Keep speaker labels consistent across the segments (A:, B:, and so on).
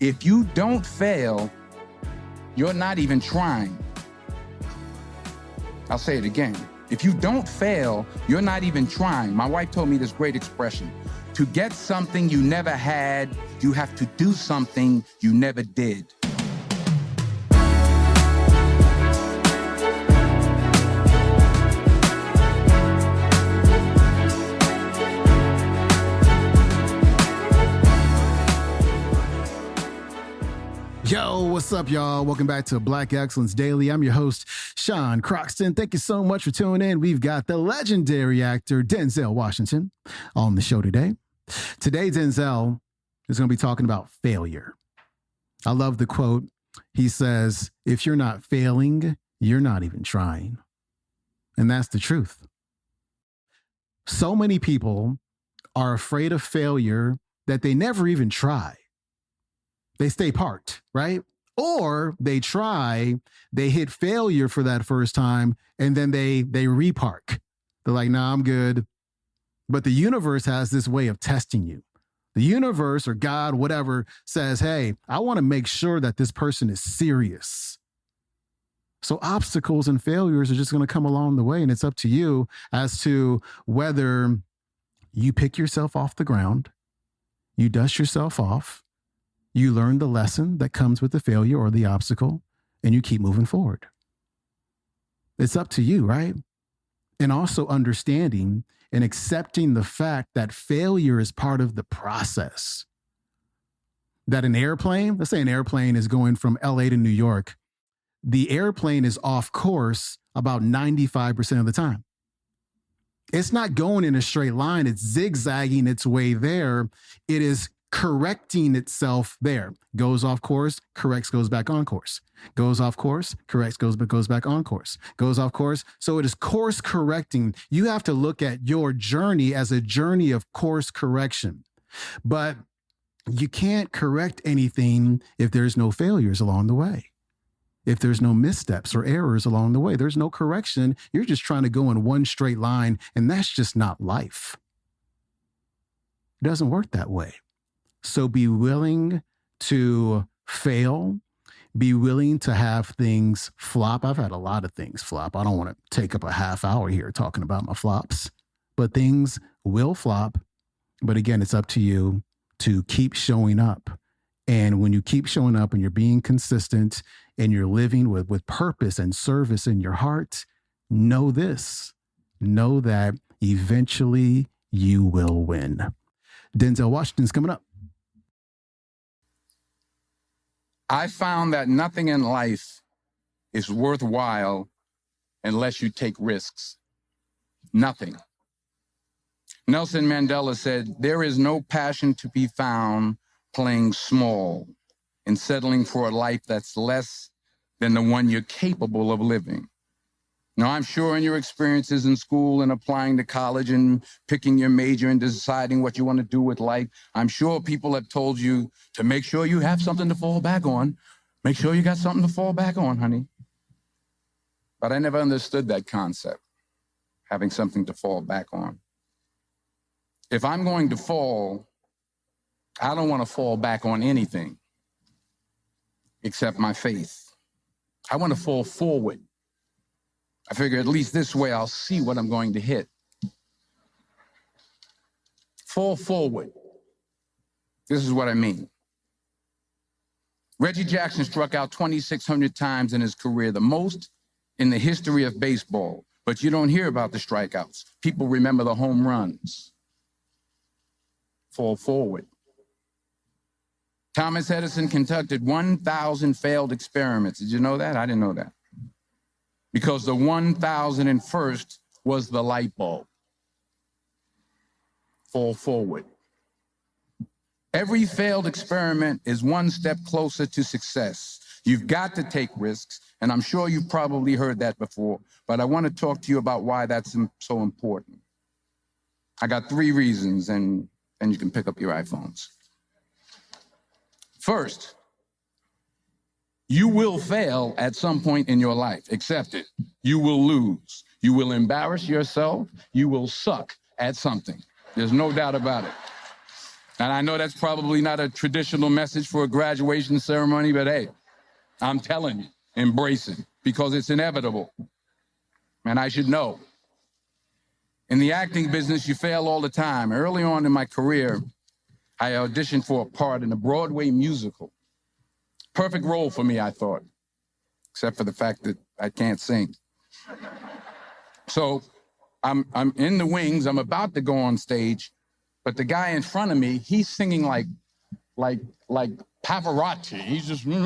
A: If you don't fail, you're not even trying. I'll say it again. If you don't fail, you're not even trying. My wife told me this great expression. To get something you never had, you have to do something you never did.
B: Yo, what's up, y'all? Welcome back to Black Excellence Daily. I'm your host, Sean Croxton. Thank you so much for tuning in. We've got the legendary actor Denzel Washington on the show today. Today, Denzel is going to be talking about failure. I love the quote. He says, if you're not failing, you're not even trying. And that's the truth. So many people are afraid of failure that they never even try. They stay parked, right? Or they try, they hit failure for that first time, and then they repark. They're like, nah, I'm good. But the universe has this way of testing you. The universe or God, whatever, says, hey, I want to make sure that this person is serious. So obstacles and failures are just going to come along the way, and it's up to you as to whether you pick yourself off the ground, you dust yourself off, you learn the lesson that comes with the failure or the obstacle, and you keep moving forward. It's up to you, right? And also understanding and accepting the fact that failure is part of the process. That an airplane, let's say an airplane is going from LA to New York, the airplane is off course about 95% of the time. It's not going in a straight line. It's zigzagging its way there. It is correcting itself there. Goes off course, corrects, goes back on course. Goes off course, corrects, goes back on course. Goes off course. So it is course correcting. You have to look at your journey as a journey of course correction. But you can't correct anything if there's no failures along the way. If there's no missteps or errors along the way, there's no correction. You're just trying to go in one straight line, and that's just not life. It doesn't work that way. So be willing to fail, be willing to have things flop. I've had a lot of things flop. I don't want to take up a half hour here talking about my flops, but things will flop. But again, it's up to you to keep showing up. And when you keep showing up and you're being consistent and you're living with purpose and service in your heart, know this, know that eventually you will win. Denzel Washington's coming up.
A: I found that nothing in life is worthwhile unless you take risks. Nothing. Nelson Mandela said, there is no passion to be found playing small and settling for a life that's less than the one you're capable of living. Now, I'm sure in your experiences in school and applying to college and picking your major and deciding what you want to do with life, I'm sure people have told you to make sure you have something to fall back on. Make sure you got something to fall back on, honey. But I never understood that concept, having something to fall back on. If I'm going to fall, I don't want to fall back on anything except my faith. I want to fall forward. I figure at least this way I'll see what I'm going to hit. Fall forward. This is what I mean. Reggie Jackson struck out 2,600 times in his career, the most in the history of baseball. But you don't hear about the strikeouts. People remember the home runs. Fall forward. Thomas Edison conducted 1,000 failed experiments. Did you know that? I didn't know that. Because the 1,001st was the light bulb. Fall forward. Every failed experiment is one step closer to success. You've got to take risks, and I'm sure you've probably heard that before, but I want to talk to you about why that's so important. I got 3 reasons, and you can pick up your iPhones. First, you will fail at some point in your life. Accept it. You will lose. You will embarrass yourself. You will suck at something. There's no doubt about it. And I know that's probably not a traditional message for a graduation ceremony, but hey, I'm telling you, embrace it because it's inevitable. And I should know. In the acting business, you fail all the time. Early on in my career, I auditioned for a part in a Broadway musical. Perfect role for me, I thought, except for the fact that I can't sing. So I'm in the wings. I'm about to go on stage, but the guy in front of me, he's singing like Pavarotti. He's just, and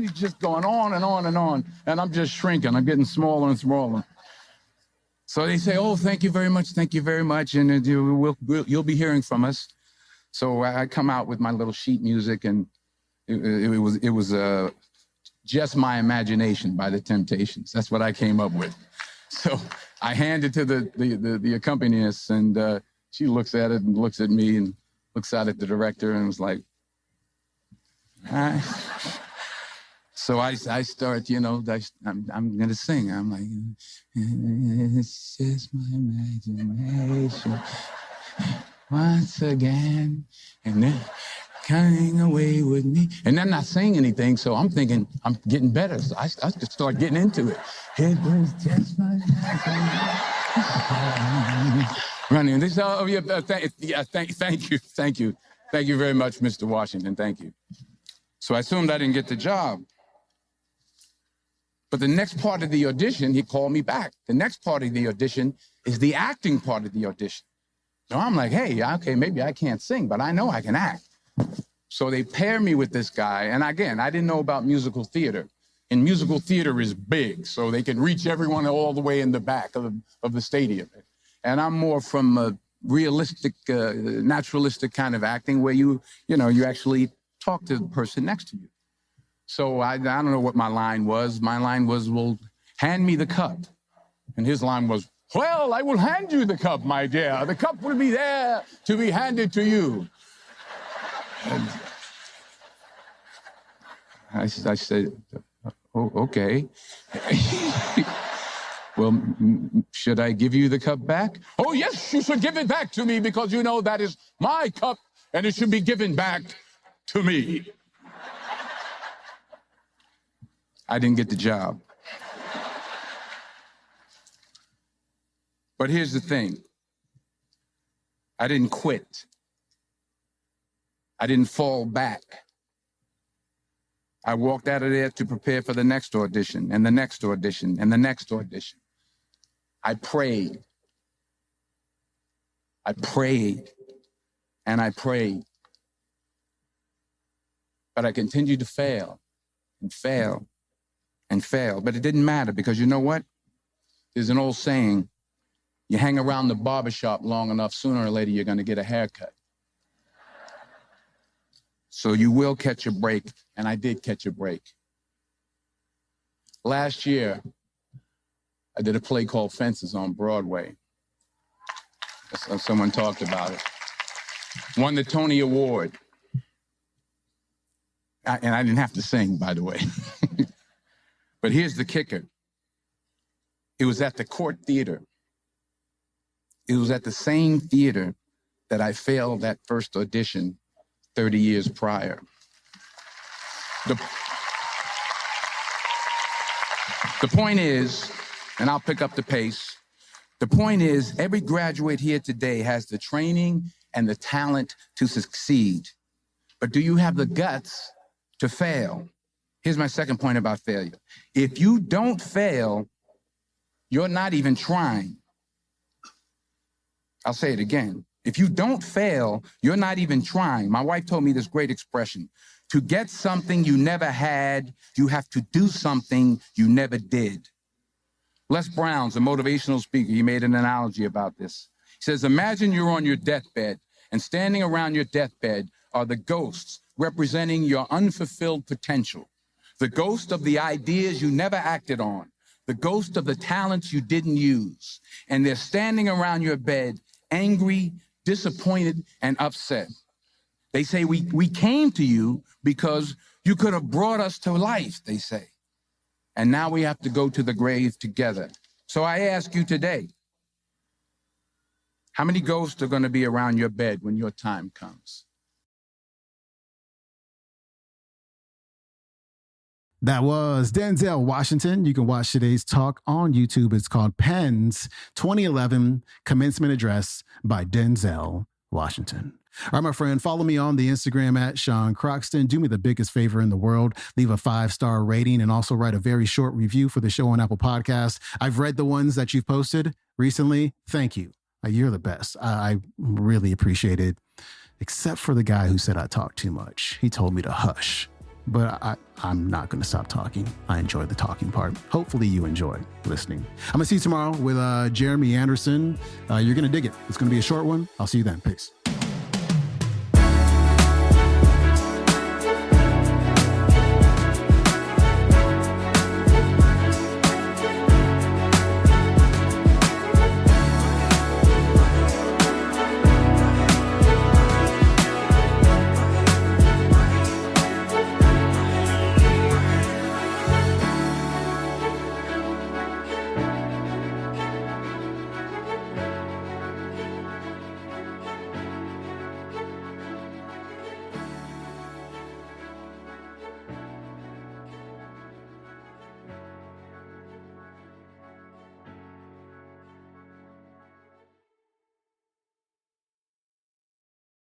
A: he's just going on and on and on. And I'm just shrinking. I'm getting smaller and smaller. So they say, "Oh, thank you very much. Thank you very much. And you'll be hearing from us." So I come out with my little sheet music, and it was Just My Imagination by the Temptations. That's what I came up with. So I hand it to the accompanist, and she looks at it and looks at me and looks out at the director and was like, "Hi." So I start, I'm going to sing. I'm like, "It's just my imagination once again, and then coming away with me." And I'm not saying anything, so I'm thinking I'm getting better. So I just start getting into it. It was just my imagination. Running. This, thank you very much, Mr. Washington. Thank you. So I assumed I didn't get the job. But the next part of the audition, he called me back. The next part of the audition is the acting part of the audition. So I'm like, hey, okay, maybe I can't sing, but I know I can act. So they pair me with this guy. And again, I didn't know about musical theater. And musical theater is big, so they can reach everyone all the way in the back of the stadium. And I'm more from a realistic, naturalistic kind of acting where you actually talk to the person next to you. So I don't know what my line was. My line was, "Well, hand me the cup." And his line was, "Well, I will hand you the cup, my dear. The cup will be there to be handed to you." And I said, "Oh, okay." "Well, should I give you the cup back?" "Oh, yes, you should give it back to me because you know that is my cup and it should be given back to me." I didn't get the job. But here's the thing. I didn't quit. I didn't fall back. I walked out of there to prepare for the next audition and the next audition and the next audition. I prayed. I prayed and I prayed. But I continued to fail and fail and fail. But it didn't matter because you know what? There's an old saying, you hang around the barbershop long enough, sooner or later you're going to get a haircut. So you will catch a break, and I did catch a break. Last year, I did a play called Fences on Broadway. Someone talked about it. Won the Tony Award. And I didn't have to sing, by the way. But here's the kicker. It was at the Court Theater. It was at the same theater that I failed that first audition 30 years prior. The point is, and I'll pick up the pace, the point is every graduate here today has the training and the talent to succeed. But do you have the guts to fail? Here's my second point about failure. If you don't fail, you're not even trying. I'll say it again. If you don't fail, you're not even trying. My wife told me this great expression. To get something you never had, you have to do something you never did. Les Brown's a motivational speaker. He made an analogy about this. He says, imagine you're on your deathbed, and standing around your deathbed are the ghosts representing your unfulfilled potential. The ghost of the ideas you never acted on. The ghost of the talents you didn't use. And they're standing around your bed, angry, disappointed, and upset. They say, we came to you because you could have brought us to life, they say. And now we have to go to the grave together. So I ask you today, How many ghosts are going to be around your bed when your time comes?
B: That was Denzel Washington. You can watch today's talk on YouTube. It's called Penn's 2011 Commencement Address by Denzel Washington. All right, my friend, follow me on the Instagram at Sean Croxton. Do me the biggest favor in the world. Leave a 5-star rating and also write a very short review for the show on Apple Podcasts. I've read the ones that you've posted recently. Thank you. You're the best. I really appreciate it, except for the guy who said I talk too much. He told me to hush. But I'm not going to stop talking. I enjoy the talking part. Hopefully you enjoy listening. I'm going to see you tomorrow with Jeremy Anderson. You're going to dig it. It's going to be a short one. I'll see you then. Peace.